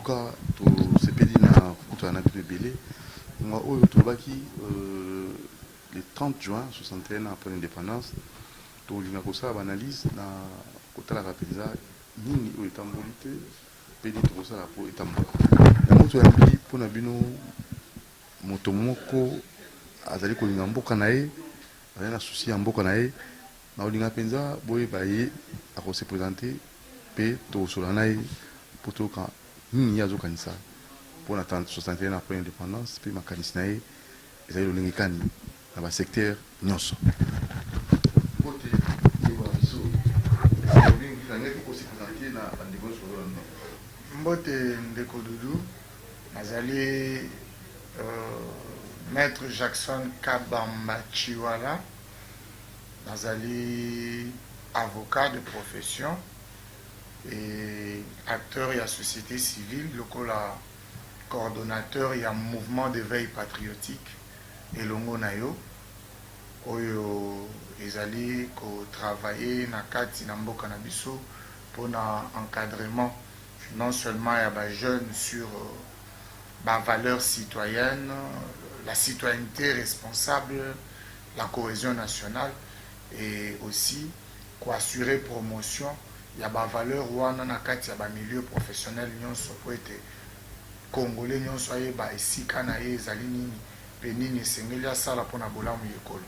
tout cas, c'est pédé dans le Bélé. Moi, au Tobaki, le 30 juin 61 après l'indépendance, tu as ça analyse dans côté la rapidité, nini au étambolité, pédé tout ça pour étambola. Dans tu as dit pour nabino motomoko azali ko lingamboka nae, rien à souci amboka nae. Na olinga penza boye baye ako se présenter pe to solanae pour to ka nini yazo kanisa. Pour l'attendre 61 après l'indépendance, puis ma canisnae, ils avaient le kani dans le secteur Nyonso. Mbote Ndeko Doudou, nazali Maître Jackson Kabamba Chiwala, nazali avocat de profession et acteur et à société civile, lokola coordonnateur et un mouvement d'éveil patriotique et longo nayo oyo ezali ko travailler na kati na mboka na biso pour encadrement non seulement ya ba jeunes sur ba valeurs citoyennes, la citoyenneté responsable, la cohésion nationale et aussi ko assurer promotion ya ba valeurs wana na kati ya ba milieu professionnel nyonso po ete Congolais nyonso ayeba esika na ye ezali nini pe nini esengeli asala mpona bolamu yekolo.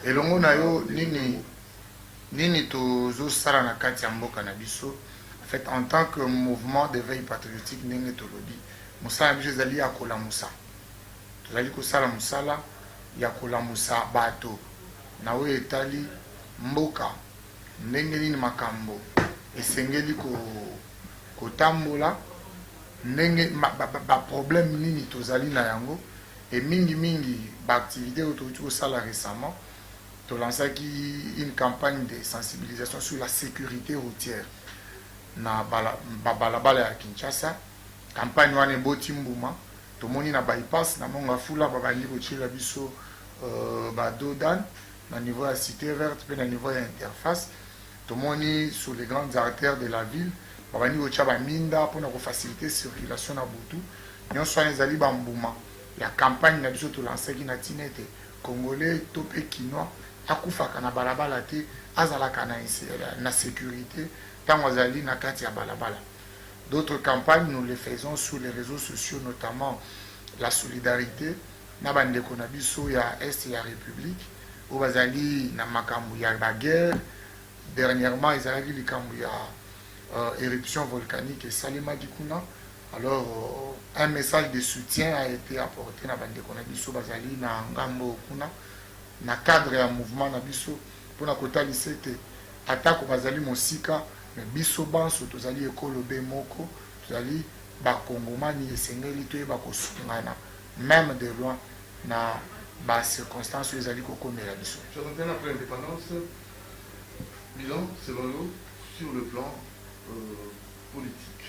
Elongo na yo nini tozosala na kati ya mboka na biso. En fait, en tant que mouvement d'éveil patriotique ndenge tolobi mosala na biso ezali ya kolamusa, tozali kosala mosala ya kolamusa bato na oyo etali mboka ndenge nini makambo esengeli kotambola ndenge ba problème nini tozali na yango et mingi ba activité oyo toki kosala récemment tolansaki une campagne de sensibilisation sur la sécurité routière na balabala ya Kinshasa. Campagne wana eboti mbuma tomoni na bypass na monga fula babandi kotiela biso badodan na niveau ya cité verte pe na niveau ya interface. Tomoni sur les grandes artères de la ville babandi kotia baminda mpona kofaciliter circulation na butu nyonso wana ezali bambuma ya campagne na biso tolansaki na ntina ete congolais to mpe kinois akufaka na balabala te azalaka na sécurité ntango azali na kati ya balabala. D'autres campagnes nous les faisons sur les réseaux sociaux, notamment la solidarité na bandeko na biso ya est ya république o bazali na makambo ya la guerre. Dernièrement, ils avaient vu éruption volcanique et Salima Dikuna. Alors, un message de soutien a été apporté na bandeko na biso bazali na ngambo kuna na cadre ya mouvement na biso pour na kota lisete attaque bazali mosika mais biso banso tozali ekolobe moko tozali ba kongomani esengeli to ba kosungana même de loin na ba circonstances ezali kokomela biso. Après l'indépendance, bilan, selon nous, sur le plan politique.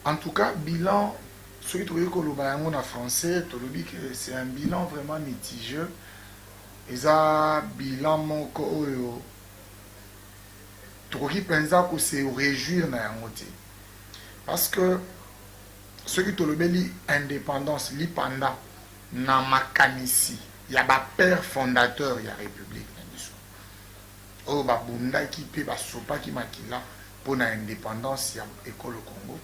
En tout cas, bilan, ce qui est en français, c'est un bilan vraiment mitigeux. Et ça, bilan, mon ko Troki pensa que c'est réjouir na yangote. Parce que ce qui est l'indépendance, l'ipanda, na makanisi. Il y a un père fondateur de la République. Il y a un bunda qui peut sopa qui makila pour l'indépendance de l'école Congo.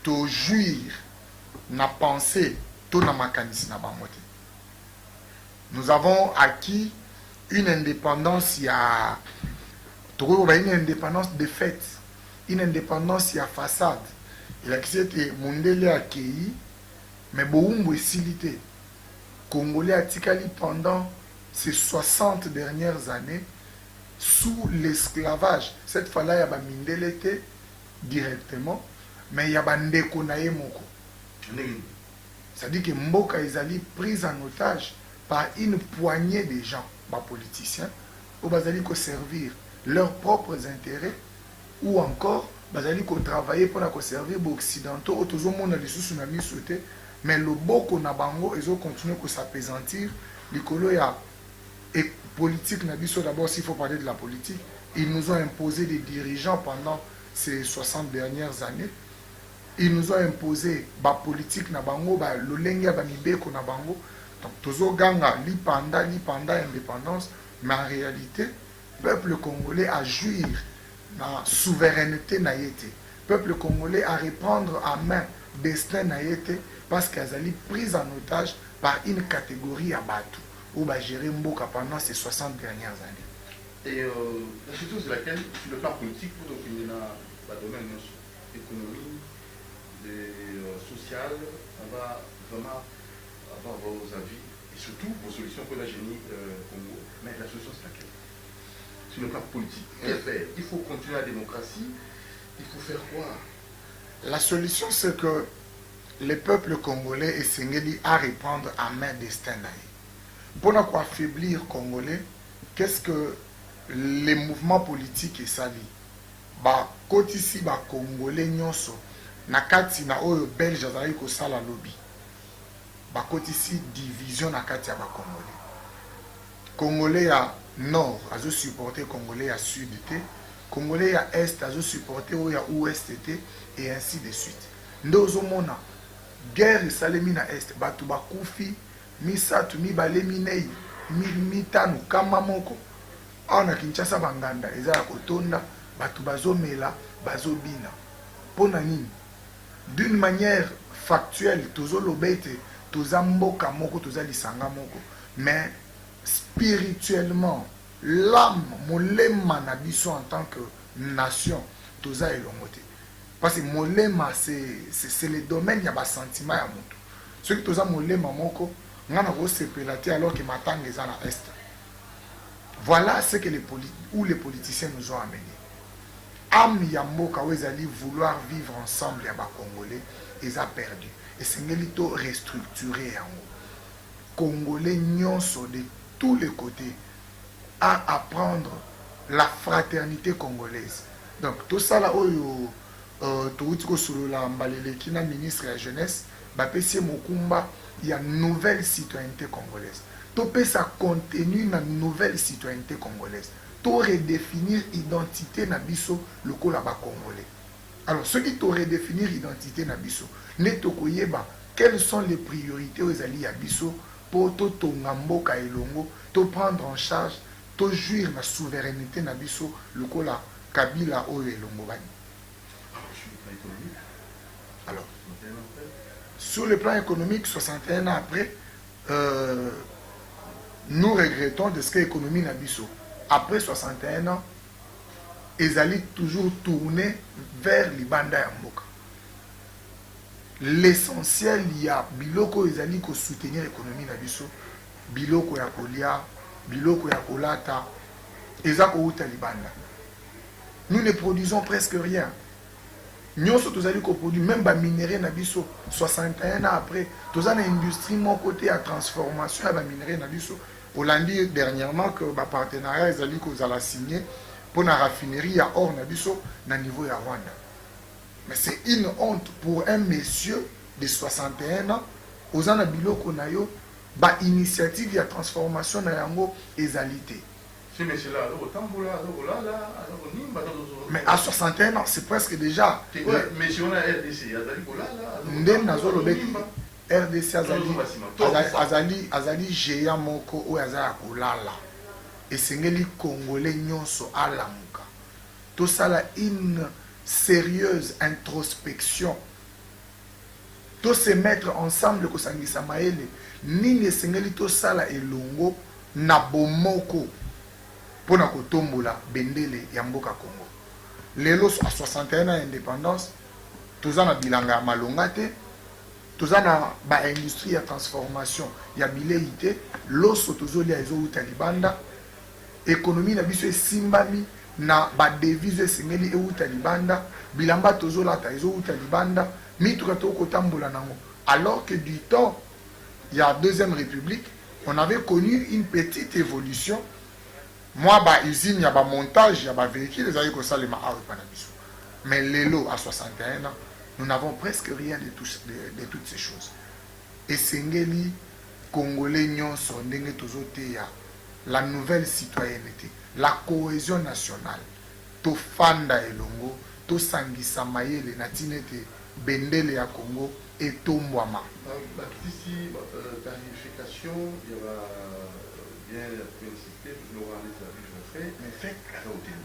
To jouir na pensée tout na makanisi na bangote. Nous avons acquis une indépendance une indépendance de fait, une indépendance y a façade. Il a qui était mondele accueilli mais boumbo esilité. Congolais a tikali pendant ces 60 dernières années sous l'esclavage. Cette fois-là, il y a ba mindelete directement, mais il y a ba ndeko na ye moko. C'est-à-dire que Mboka est prise en otage par une poignée de gens, ba politiciens, ou bazali ko servir leurs propres intérêts, ou encore bazali ko travailler pour la servir les occidentaux, autour monde les sous-tsunami mais le boko na bango ils ont continué à s'apaisantir likolo ya Et politique, d'abord, s'il faut parler de la politique, ils nous ont imposé des dirigeants pendant ces 60 dernières années. Ils nous ont imposé la politique, le lenge ba mibeko na bango. Donc, tozo ganga, l'ipanda, indépendance. Mais en réalité, le peuple congolais a jouir la souveraineté naïté. Le peuple congolais a reprendre en main destin naïté parce qu'elles ont pris en otage par une catégorie à Batou où va gérer Mboka pendant ces 60 dernières années. Et la situation c'est laquelle, sur le plan politique, pour définir le domaine économique, social, on va vraiment avoir vos avis et surtout vos solutions pour la génie Congo. Mais la solution c'est laquelle? Sur le plan politique, que faire? Il faut continuer la démocratie, il faut faire quoi? La solution c'est que le peuple congolais est singeli à reprendre en main destin. Pour ne pas affaiblir les Congolais, qu'est-ce que les mouvements politiques et sali? Bah, quand ici, bah, Congolais nyonso, na kati na oyo Belge azali ko sala lobby. Bah, quand ici, division na kati ya ba Congolais. Congolais à nord, azo supporter Congolais à sud été, Congolais à est, azo supporter oyo ouest été, et ainsi de suite. Ndozo mona, guerre salemi na est, batu bakufi, misatu mibale minei mitano kama moko aona Kinshasa banganda eza ya kotonda batu bazomela bazobina pona nini d'une manière factuelle tozoloba ete toza mboka moko toza lisanga moko mais spirituellement l'âme molema na biso en tant que nation toza elongo te parce que molema c'est le domaine ya basentiment ya moto soki toza molema moko ngana ko sepelate alors que matanga eza na est. Voilà ce que les politiciens nous ont amené. Am yamboka wezali vouloir vivre ensemble ya ba Congolais ils a perdu et c'est ngelito restructuré yango. Congolais nyonso de tous les côtés à apprendre la fraternité congolaise. Donc tout ça là oyo touti ko solola mbalele kina ministre ya jeunesse ba pesi mokumba il y a une nouvelle citoyenneté congolaise. Tout peut ça contenu dans une nouvelle citoyenneté congolaise. Tout redéfinir l'identité nabiso le kolaba congolais. Alors, ceux qui te redéfinir l'identité nabiso, neto koyeba quelles sont les priorités aux alliés abiso pour tout tongambo kailongo, tout prendre en charge, tout jouir la souveraineté nabiso le kola kabila o elongo bani. Alors, sur le plan économique, 61 ans après, nous regrettons de ce que l'économie n'a biso. Après 61 ans, ils allaient toujours tourner vers les bandes Mboka. L'essentiel, il y a biloko ils allaient soutenir l'économie n'a biso, biloko ya kolia, biloko ya kolata, ils allaient les bandes. Nous ne produisons presque rien. Nous sommes produit même les minéraux nabiso 61 ans après tous une industrie mon côté à transformation à minéraux nabiso Hollandi dernièrement que ba partenariat ezali ko zala signé pour la raffinerie à or nabiso na niveau ya Rwanda. Mais c'est une honte pour un monsieur de 61 ans aux ana biloko na yo ba initiative ya transformation na yango ezalité. Mais à 61 ans, c'est presque déjà. Mais si on a RDC, RDC Azali géant moko ou Azali kolala. Et c'est les Congolais nyonso alamuka. Tout ça là une sérieuse introspection. Tout se mettre ensemble ko sangisa maele. Nini sengeli to sala elongo na bomoko. Pour na kotombola bendele ya mboka Congo. Lelo à 61 ans d'indépendance, tous en bilanga malongate, tous en ba industrie ya transformation ya bileité, loso tozoli ya ezo utalibanda, économie na biso simbami na ba devise sengeli e utalibanda, bilamba tozola ta ezo utalibanda, mituka to kotambola nango. Alors que du temps, il y a deuxième république, on avait connu une petite évolution. Moi, usine, il y a un montage, il y a un véhicule, les aïeux ça les mais l'élo à 61 ans, nous n'avons presque rien de toutes ces choses. Et Sengeli, Congolais, Nyon, Sondenge, Tozoteya, la nouvelle citoyenneté, la cohésion nationale. Tofanda elongo, to sangisa mayele na tinete bendele ya Congo et tombwama. Ici, tarification, il y aura bien la publicité, l'oralité la vie fait, mais fait à la hauteur.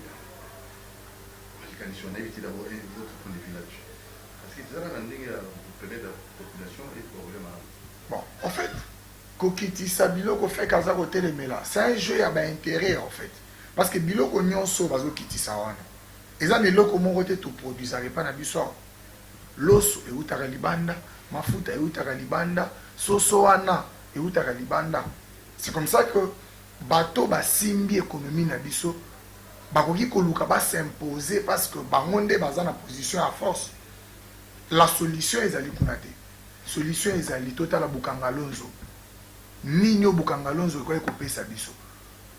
On a évité d'avoir un autre point de vue là-dessus. Parce que ça, la population et problème. Bon, en fait, Kokiti Sabilo fait kaza côté les méla. C'est un jeu à intérêt en fait. Parce que biloko nyonso bazo kiti sawana. Eza meloko moko te to produire pas na biso. Loso e utaka libanda, mafuta e utaka libanda, soso wana e utaka libanda. C'est comme ça que bateau ba simbi économie na biso bakoki koluka ba s'imposer parce que bangonde baza na position à force. La solution ezali kuna te. Solution ezali totala bukangalonzo. Ninyo bukangalonzo ko ekopesa biso.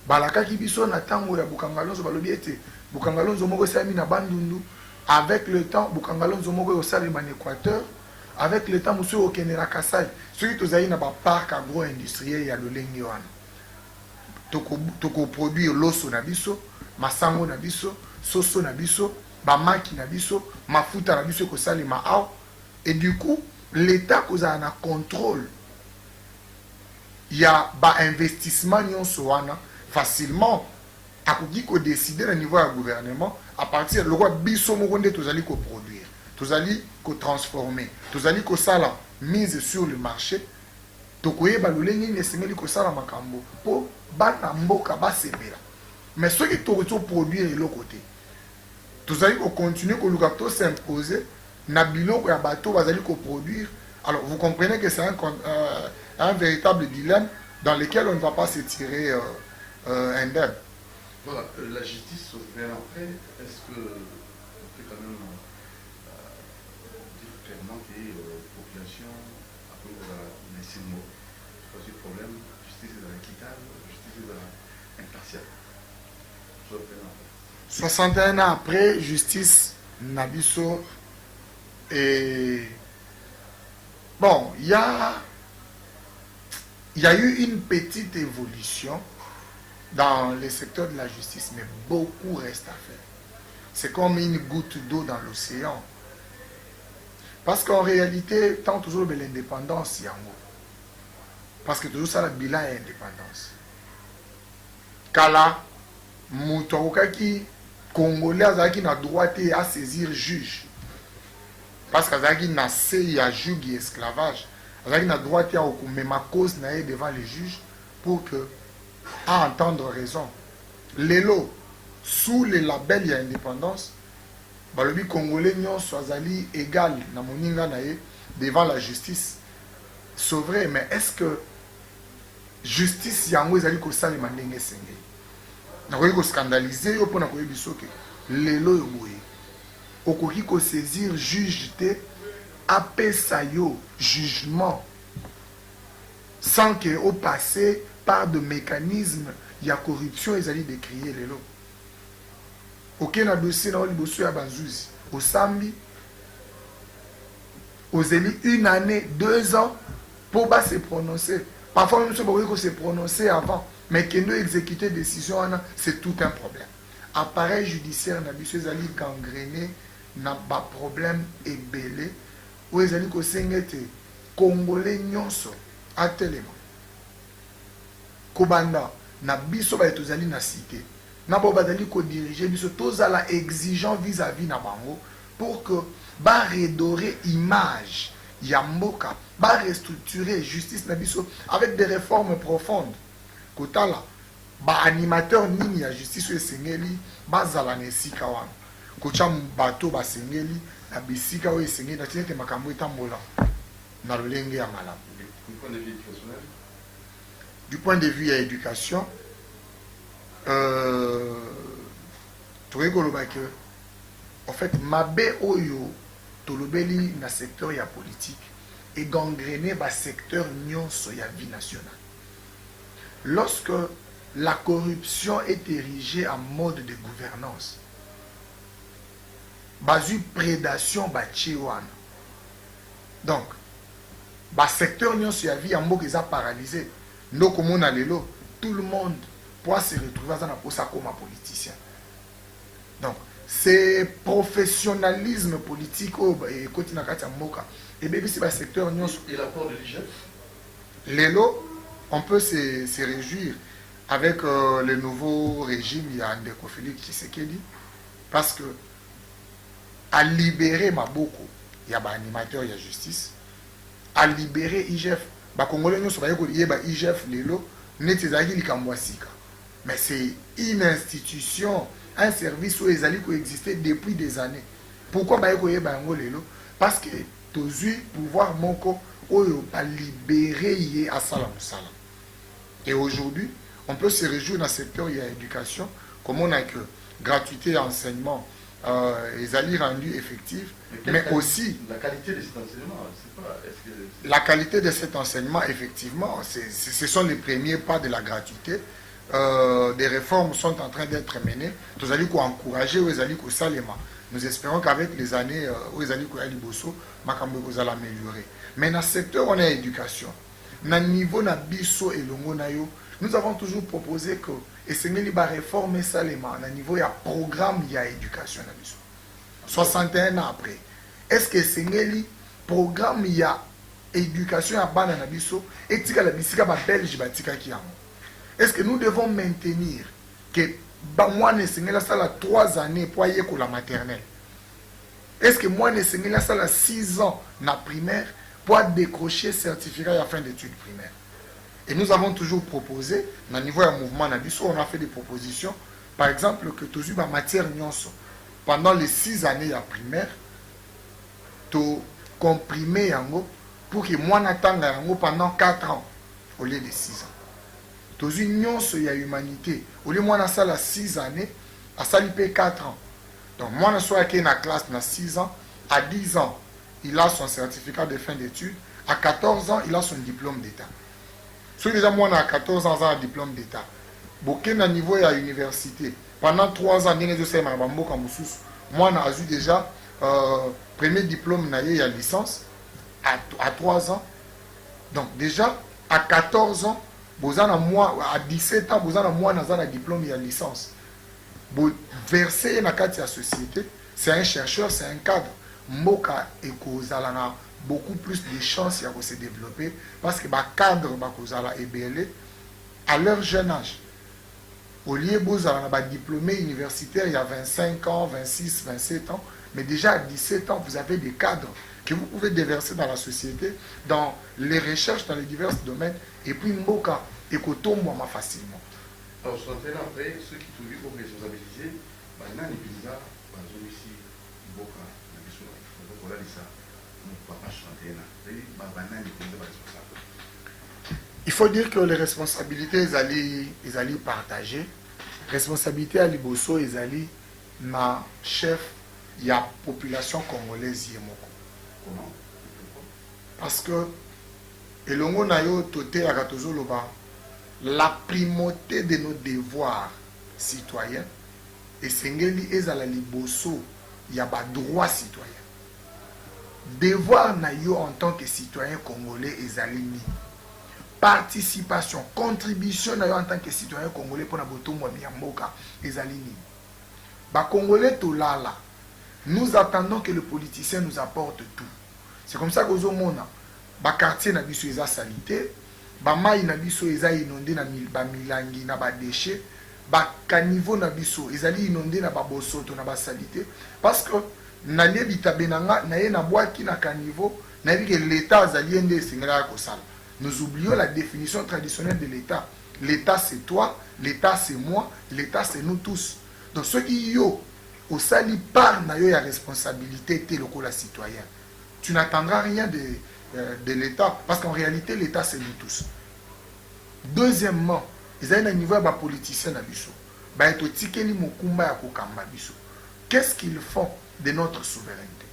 Balakaki biso na tango ya bukangalonzo balobi ete bukangalonzo moko sami na bandundu. Avec le temps bukangalonzo moko yo sali man Équateur. Avec le temps musu okenera Kasai. Soki tozali na ba parc agro-industriel ya lolenge wana. Toko produire loso na biso, masango na biso, soso na biso, ba maki na biso, mafuta na biso ko sali ma ao. Et du coup, l'État a un contrôle. Il y a un investissement facilement. À décider au niveau du gouvernement, à partir de quoi biso mokonde tous allez produire, tous allez transformer, tous allez sala mise sur le marché. Tokoye balolenge ne sengeli ko sala makambo po bana mboka basebela. Mais ceux qui to produire de l'autre côté, tous allez continuer ko lukato s'imposer. Na biloko ya bateau bazali ko produire. Alors vous comprenez que c'est un véritable dilemme dans lequel on ne va pas se tirer indemne. Voilà, la justice vient après. Est-ce que on peut quand même dire clairement que la population a peu les six mots parce que le problème, justice est équitable, justice est impartiale. 61 ans après, justice Nabiso. Et bon, il y a eu une petite évolution dans le secteur de la justice, mais beaucoup reste à faire. C'est comme une goutte d'eau dans l'océan. Parce qu'en réalité, tant toujours de l'indépendance, il y a un mot. Parce que toujours ça, le bilan est indépendance. Kala, Moutouakaki, Congolais, qui n'a droit à saisir juge. Parce qu'il n'a pas de esclavage. Il n'a droit à mais ma cause n'est devant les juges pour que à entendre raison. L'élo, sous le label de l'indépendance, le Congolais soit égal devant la justice. C'est vrai, mais est-ce que justice yango ezali ko salema ndenge senge? Na ko scandaliser yo pona ko yebisoke. L'élo yo boye. Okoki ko saisir juge te apesa yo jugement sans que au passé par de mécanismes il y a corruption ezali décrier lelo. Aucun dossier na liboso ya bazuzi au sambi aux élus 1 année 2 ans pour pas se prononcer. Parfois même si on se prononcer avant mais qu'il doit exécuter décision c'est tout un problème. Appareil judiciaire na biso ezali gangréné na ba problème ebele ou ezali ko sengete congolais nyonso atelema kobanda na biso ba etozali na cité na bo bazali ko diriger biso tozala exigeant vis-à-vis na bango pour que ba redorer image ya mboka ba restructurer justice na biso avec des réformes profondes kotala ba animateur nini ya justice esengeli bazala na esika wana kocha bato basengeli na bisika oyo esengeli na tinete makambo etambola na lolenge ya malamu. Du point de vue ya éducation, en fait mabe oyo tolobeli na secteur ya politique et gangréné ba secteur nyonso ya vie nationale. Lorsque la corruption est érigée en mode de gouvernance, basu prédation bachi wana. Donc ba secteur nyonso ya vie ya mboka eza paralysé. Ndoko mona lelo tout le monde pour se retrouver pour ça comme un politicien. Donc, c'est professionnalisme politique et côté nakati moka et bien c'est le secteur et l'apport de l'IGF. Lélo, on peut se réjouir avec le nouveau régime, il y a Ndeko Félix Tshisekedi, parce que à libérer Maboko, il y a un animateur, il y a justice, à libérer IGF, les Congolais ne sont pas IGF Lélo, mais c'est une institution, un service où ils allaient coexister depuis des années. Pourquoi Lélo? Parce que tous les pouvoirs moko pas libéré à Salam Salam. Et aujourd'hui, on peut se réjouir dans le secteur de l'éducation, comme on a que gratuité enseignement, les alliés rendus effectifs, mais aussi la qualité de cet enseignement. Est-ce que... La qualité de cet enseignement, effectivement, ce sont les premiers pas de la gratuité. Des réformes sont en train d'être menées. Nous allons encourager les alliés au Salema. Nous espérons qu'avec les années où les alliés à Liboso, vous allez améliorer. Mais dans le secteur, on a l'éducation. Dans le niveau de Bisso et Longonayo, nous avons toujours proposé que et c'est une réforme Salema. Dans le niveau, il y a un programme, il y a éducation. 61 ans après. Est-ce que c'est un programme, il y a éducation à Banana Bisso et tika la bisika ba Belge batika ki yango? Est-ce que nous devons maintenir que moi ne sengela sala 3 années pour aller pour la maternelle? Est-ce que moi ne sengela sala 6 ans na primaire pour décrocher certificat à la fin d'études primaires? Et nous avons toujours proposé, dans le niveau du mouvement Nabiso, on a fait des propositions, par exemple, que tous les matières nyonso, pendant les 6 années à primaire, to comprimer yango pour que moi n'attende yango pendant 4 ans au lieu de 6 ans. Tous les nyonso ya humanité, au lieu de moi na sala 6 années, à saliper 4 ans. Donc moi na soit qui na classe na 6 ans, à 10 ans, il a son certificat de fin d'études, à 14 ans, il a son diplôme d'état. Si déjà moi à 14 ans, j'ai un diplôme d'état. Boké na niveau à l'université, pendant 3 ans, moi j'ai déjà premier diplôme na ya licence à 3 ans. Donc déjà à 14 ans, à 17 ans, vous avez un diplôme et licence. Vous versez dans la société, c'est un chercheur, c'est un cadre. Moka et Kozalana beaucoup plus de chances de se développer parce que les cadres est belé à leur jeune âge. Au lieu de diplômé universitaire il y a 25 ans, 26, 27 ans, mais déjà à 17 ans, vous avez des cadres que vous pouvez déverser dans la société, dans les recherches, dans les divers domaines, et puis Mboka et Kotombo facilement. Alors, 61 ans après, ceux qui trouvent pour responsabiliser, maintenant, les présidents, ici, Mboka, on a dit ça, papa 61 ans, il faut dire que les responsabilités, ils allaient partager. Responsabilité à Liboso, ils allaient, ma chef, il y a population congolaise yemoko. Comment? Parce que elongo na yo toté à Katozoloba, la primauté de nos devoirs citoyens et sengeli ezala liboso, il y a pas droit citoyen. Devoir na yo en tant que citoyen congolais ezali ni participation, contribution na yo en tant que citoyen congolais pour na botombo ya mboka ezali ni. Ba congolais to lala. Nous attendons que le politicien nous apporte tout. C'est comme ça que nous avons ba quartier na biso eza salité, ba mai na biso eza inondé na ba milangi na ba déchets, ba caniveau na biso ezali inondé na ba bosoto na ba salité parce que na lebita benanga na ye na boaki na caniveau na que l'état azali ende singala ko sala. Nous oublions la définition traditionnelle de l'état. L'état c'est toi, l'état c'est moi, l'état c'est nous tous. Donc ceux qui yo au sali par na yo ya responsabilité t'es le la citoyen. Tu n'attendras rien de l'État parce qu'en réalité l'État c'est nous tous. Deuxièmement, ils ont un niveau de politicien à biso. Qu'est-ce qu'ils font de notre souveraineté?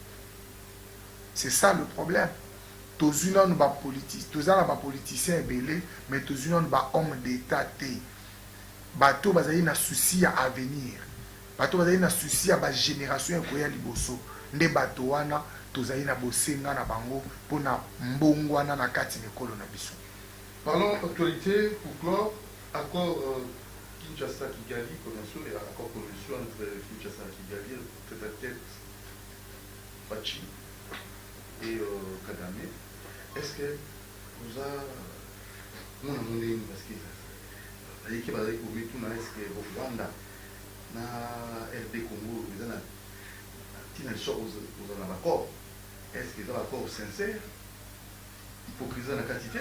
C'est ça le problème. Tous uns nous ba politique, tous uns ba politiciens belé, mais tous uns ba homme d'État té. Bato bazali na souci à venir. Bato bazali na souci à ba génération ko ya liboso. Nde bato wana tozali na bosenga na bango pona mbongwana na kati mikolo na biso. Parlons actualité pour clore, accord Kinshasa Kigali, bien sûr, il y a un accord commercial entre Kinshasa et Kigali, tête à tête, Fachi et Kagame. Est-ce que vous avez mon amour parce que l'équipe a découvert tout est-ce que Rwanda na RD Congo vous avez une chose vous avez un accord. Est-ce que vous avez un accord sincère? Hypocrisie na quantité?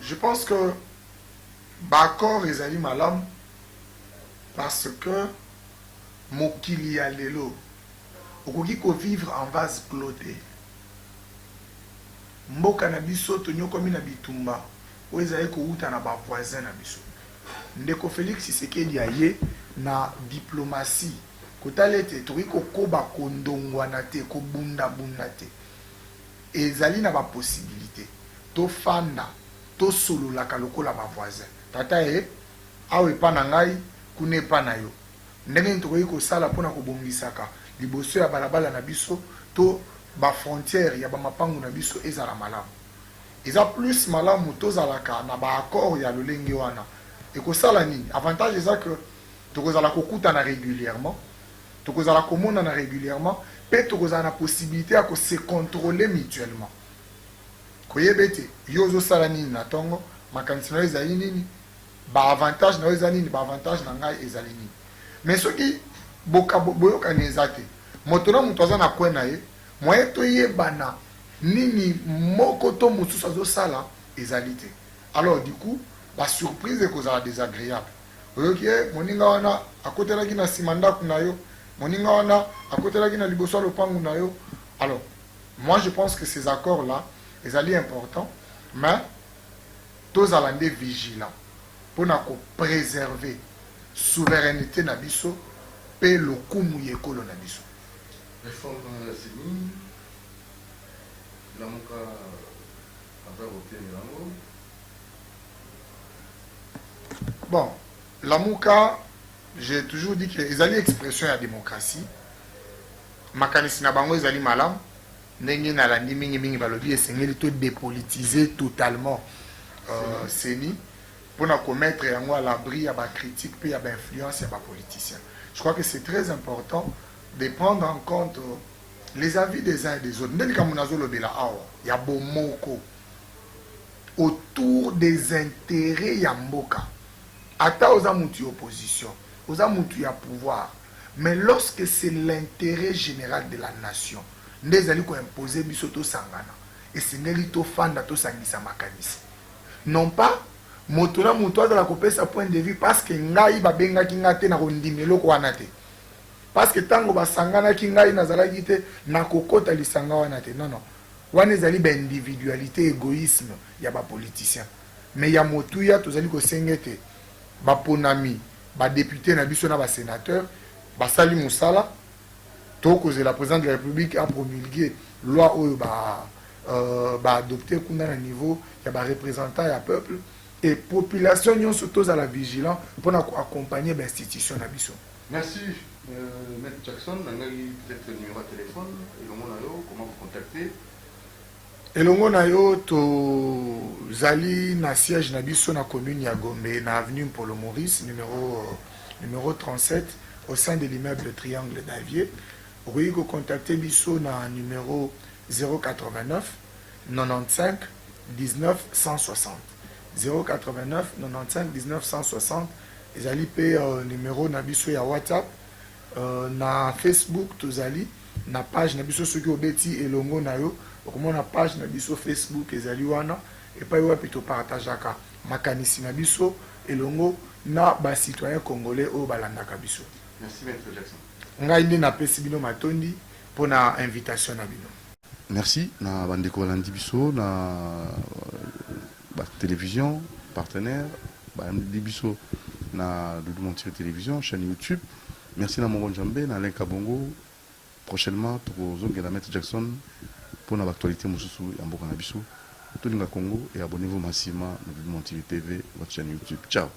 Je pense que l'accord est allé malam parce que mokili ya lelo okoki ko vivre en vase cloté. Mboka na biso tonyokomi na bitumba oyo ezali kouta na bavoisin na biso. Ndeko Félix Tshisekedi aye na diplomatie kotala ete tokoki kokoba kondongwana te kobundabunda te. Ezali na baposibilité tofanda tosololaka lokola bavoisin. Tata e awa epa na ngai kuna epa na yo ndenge nini tokoki kosala mpona kobongisaka liboso ya balabala na biso to bafrontière ya bamapangu na biso ezala malamu. Eza plus malamu tozalaka na baaccord ya lolenge wana ekosala nini? Avantage eza que tokozala kokutana régulièrement, tokozala komonana régulièrement, mpe tokozala na possibilité ya kose contrôler mutuellement. Koyeba ete yo ozosala nini na ntongo makanisi na yo ezali nini, baavantage na yo eza nini, baavantage na ngai ezali nini. Mais soki boyokani eza te moto na moto aza na kwe na ye moye toyebana nini moko to mosusu azosala ezali te. Alors du coup basurprise ekozala désagréable. Oyoki moninga wana akotelaki na nsima ndako na yo, moninga wana akotelaki na liboso ya lopangu na yo. Alors moi je pense que ces accords là ezali important, mais tozala nde vigilant mpona kopréserver souveraineté na biso mpe lokumu ya ekolo na biso. Réforme Sini, Lamuka a voté Milango. Bon, Lamuka, j'ai toujours dit que les expression de la démocratie, makanisi na bango ezali malam, ndenge na landi mingi balobi esengeli to dépolitiser totalement Seni pour commettre yango à l'abri ya ba critique puis ya ba influence ya ba politicien. Je crois que c'est très important de prendre en compte les avis des uns et des autres. Ndenge kamunazo lobela awa ya bomoko autour des intérêts ya mboka. Ata oza mutu opposition, oza mutu ya pouvoir, mais lorsque c'est l'intérêt général de la nation, ndezali ko imposer biso to sangana et sengeli to fanda to sangisa makanisi. Non pas moto na moto azala kopesa point de vue parce que ngai babengaki ngate na kondimelo ko wana te. Parce que tango basangana ki ngai nazalaki te na kokota lisanga wana te. Non non. Wana ezali ba individualité égoïsme ya ba politicien. Mais ya motu ya tozali ko sengete ba ponami ba député na biso na ba sénateur ba sali musala toko la présidente de la République a promulgué loi oyo ba adopté kuna na niveau ya ba représentant ya peuple et population nyonso toza la vigilant pour accompagner l'institution na biso. Merci Maître Jackson, peut-être le numéro de téléphone et comment vous contacter? Elongo na yo to zali na siège na biso na commune ya Gombe na avenue Polo Maurice numéro 37 au sein de l'immeuble Triangle d'Avier. Vous pouvez contacter biso na numéro 089 95 19 160 089 95 19 160 ezali pe numéro na biso ya WhatsApp na Facebook tozali na page na biso soki obeti elongo na yo okomona page na biso Facebook ezali wana epai wapi topartageaka makanisi na biso elongo na bacitoyen congolais oyo balandaka biso. Merci Maître Jackson. Ngai nde napesi bino matondi mpona invitation na bino. Merci na bandeko balandi biso na télévision partenaire balandi biso na Doudou Montiri télévision chaîne YouTube. Merci na Mongo Njambe na Alain Kabongo. Prochainement tozongela Maître Jackson pour l'actualité mosusu ya mboka na biso. Tolinga Congo et abonnez-vous massivement na Doudou Montiri TV votre chaîne YouTube. Ciao.